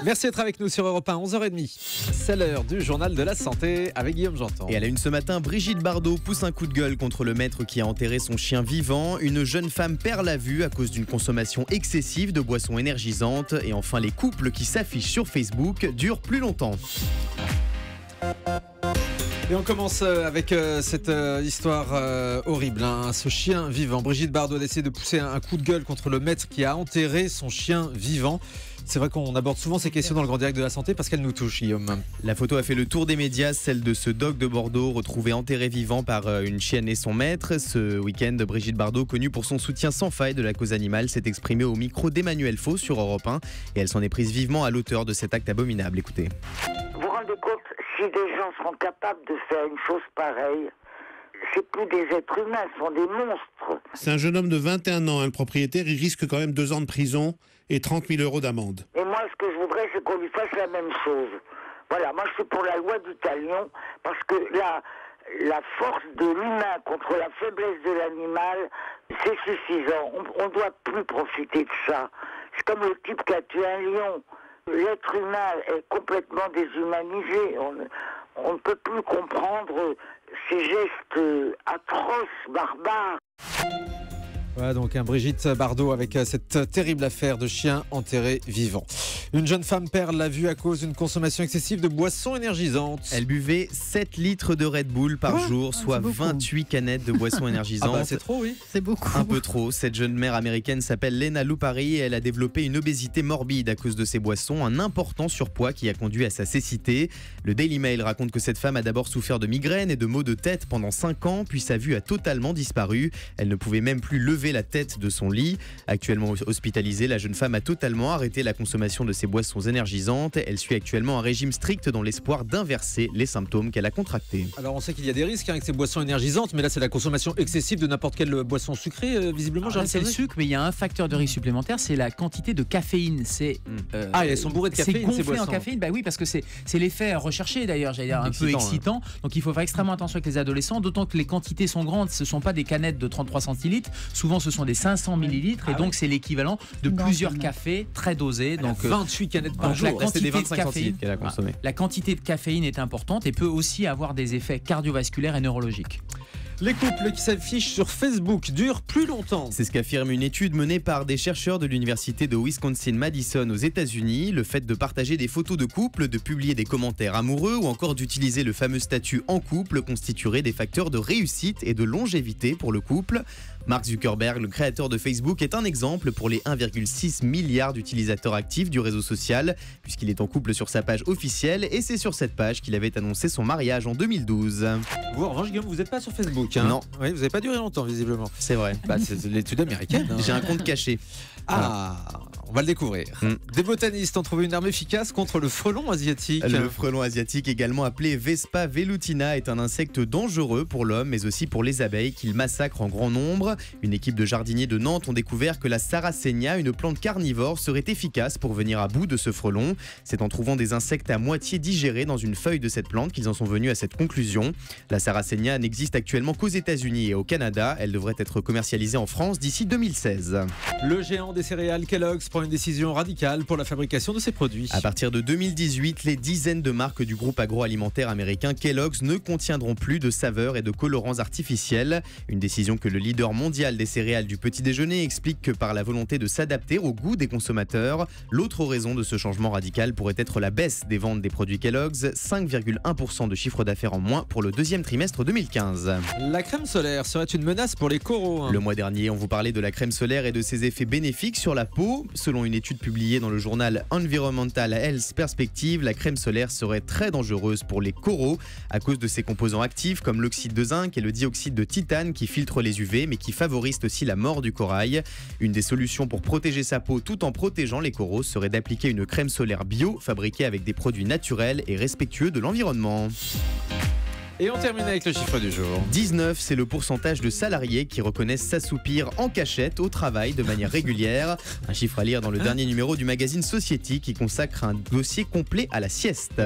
Merci d'être avec nous sur Europe 1, 11h30. C'est l'heure du journal de la santé avec Guillaume Janton. Et à la une ce matin, Brigitte Bardot pousse un coup de gueule contre le maître qui a enterré son chien vivant. Une jeune femme perd la vue à cause d'une consommation excessive de boissons énergisantes. Et enfin, les couples qui s'affichent sur Facebook durent plus longtemps. Et on commence avec cette histoire horrible. Ce chien vivant. Brigitte Bardot a décidé de pousser un coup de gueule contre le maître qui a enterré son chien vivant. C'est vrai qu'on aborde souvent ces questions dans le Grand Direct de la Santé parce qu'elles nous touchent, Guillaume. La photo a fait le tour des médias, celle de ce dog de Bordeaux retrouvé enterré vivant par une chienne et son maître. Ce week-end, Brigitte Bardot, connue pour son soutien sans faille de la cause animale, s'est exprimée au micro d'Emmanuel Faux sur Europe 1 et elle s'en est prise vivement à l'auteur de cet acte abominable. Écoutez. Vous vous rendez compte, si des gens seront capables de faire une chose pareille, c'est plus des êtres humains, ce sont des monstres. C'est un jeune homme de 21 ans, le propriétaire, il risque quand même 2 ans de prison et 30 000 € d'amende. Et moi, ce que je voudrais, c'est qu'on lui fasse la même chose. Voilà, moi je suis pour la loi du talion, parce que la force de l'humain contre la faiblesse de l'animal, c'est suffisant. On ne doit plus profiter de ça. C'est comme le type qui a tué un lion. L'être humain est complètement déshumanisé. On ne peut plus comprendre ces gestes atroces, barbares. Voilà donc Brigitte Bardot avec cette terrible affaire de chien enterré vivant. Une jeune femme perd la vue à cause d'une consommation excessive de boissons énergisantes. Elle buvait 7 litres de Red Bull par jour, soit 28 canettes de boissons énergisantes. C'est trop, oui. C'est beaucoup. Un peu trop. Cette jeune mère américaine s'appelle Lena Lupari et elle a développé une obésité morbide à cause de ces boissons, un important surpoids qui a conduit à sa cécité. Le Daily Mail raconte que cette femme a d'abord souffert de migraines et de maux de tête pendant 5 ans, puis sa vue a totalement disparu. Elle ne pouvait même plus lever la tête de son lit. Actuellement hospitalisée, la jeune femme a totalement arrêté la consommation de ces boissons énergisantes. Elle suit actuellement un régime strict dans l'espoir d'inverser les symptômes qu'elle a contractés. Alors on sait qu'il y a des risques avec ces boissons énergisantes, mais là c'est la consommation excessive de n'importe quelle boisson sucrée, visiblement. C'est le sucre, mais il y a un facteur de risque supplémentaire, c'est la quantité de caféine. Elles sont bourrées de caféine, c'est gonflé ces boissons. en caféine, oui, parce que c'est l'effet recherché d'ailleurs, j'allais dire un peu excitant. Donc il faut faire extrêmement attention avec les adolescents, d'autant que les quantités sont grandes. Ce ne sont pas des canettes de 33 centilitres, souvent ce sont des 500 millilitres, et donc c'est l'équivalent de plusieurs cafés très dosés. Donc 28 canettes par jour. La quantité des 25 de caféine centilitres qu'elle a consommé. La quantité de caféine est importante et peut aussi avoir des effets cardiovasculaires et neurologiques. Les couples qui s'affichent sur Facebook durent plus longtemps. C'est ce qu'affirme une étude menée par des chercheurs de l'université de Wisconsin-Madison aux États-Unis. Le fait de partager des photos de couple, de publier des commentaires amoureux ou encore d'utiliser le fameux statut en couple constituerait des facteurs de réussite et de longévité pour le couple. Mark Zuckerberg, le créateur de Facebook, est un exemple pour les 1,6 milliard d'utilisateurs actifs du réseau social, puisqu'il est en couple sur sa page officielle, et c'est sur cette page qu'il avait annoncé son mariage en 2012. Vous, en revanche, Guillaume, vous n'êtes pas sur Facebook, hein? Non. Oui, vous n'avez pas duré longtemps, visiblement. C'est vrai. C'est l'étude américaine. J'ai un compte caché. On va le découvrir. Des botanistes ont trouvé une arme efficace contre le frelon asiatique. Le frelon asiatique, également appelé Vespa velutina, est un insecte dangereux pour l'homme, mais aussi pour les abeilles qu'il massacre en grand nombre. Une équipe de jardiniers de Nantes ont découvert que la Sarracenia, une plante carnivore, serait efficace pour venir à bout de ce frelon. C'est en trouvant des insectes à moitié digérés dans une feuille de cette plante qu'ils en sont venus à cette conclusion. La Sarracenia n'existe actuellement qu'aux États-Unis et au Canada. Elle devrait être commercialisée en France d'ici 2016. Le géant des céréales Kellogg's prend une décision radicale pour la fabrication de ses produits. À partir de 2018, les dizaines de marques du groupe agroalimentaire américain Kellogg's ne contiendront plus de saveurs et de colorants artificiels. Une décision que le leader mondial des céréales du petit déjeuner explique que par la volonté de s'adapter au goût des consommateurs. L'autre raison de ce changement radical pourrait être la baisse des ventes des produits Kellogg's, 5,1% de chiffre d'affaires en moins pour le deuxième trimestre 2015. La crème solaire serait une menace pour les coraux. Le mois dernier, on vous parlait de la crème solaire et de ses effets bénéfiques sur la peau. Selon une étude publiée dans le journal Environmental Health Perspective, la crème solaire serait très dangereuse pour les coraux à cause de ses composants actifs comme l'oxyde de zinc et le dioxyde de titane qui filtrent les UV mais qui favorisent aussi la mort du corail. Une des solutions pour protéger sa peau tout en protégeant les coraux serait d'appliquer une crème solaire bio fabriquée avec des produits naturels et respectueux de l'environnement. Et on termine avec le chiffre du jour. 19, c'est le pourcentage de salariés qui reconnaissent s'assoupir en cachette au travail de manière régulière. Un chiffre à lire dans le dernier numéro du magazine Society qui consacre un dossier complet à la sieste.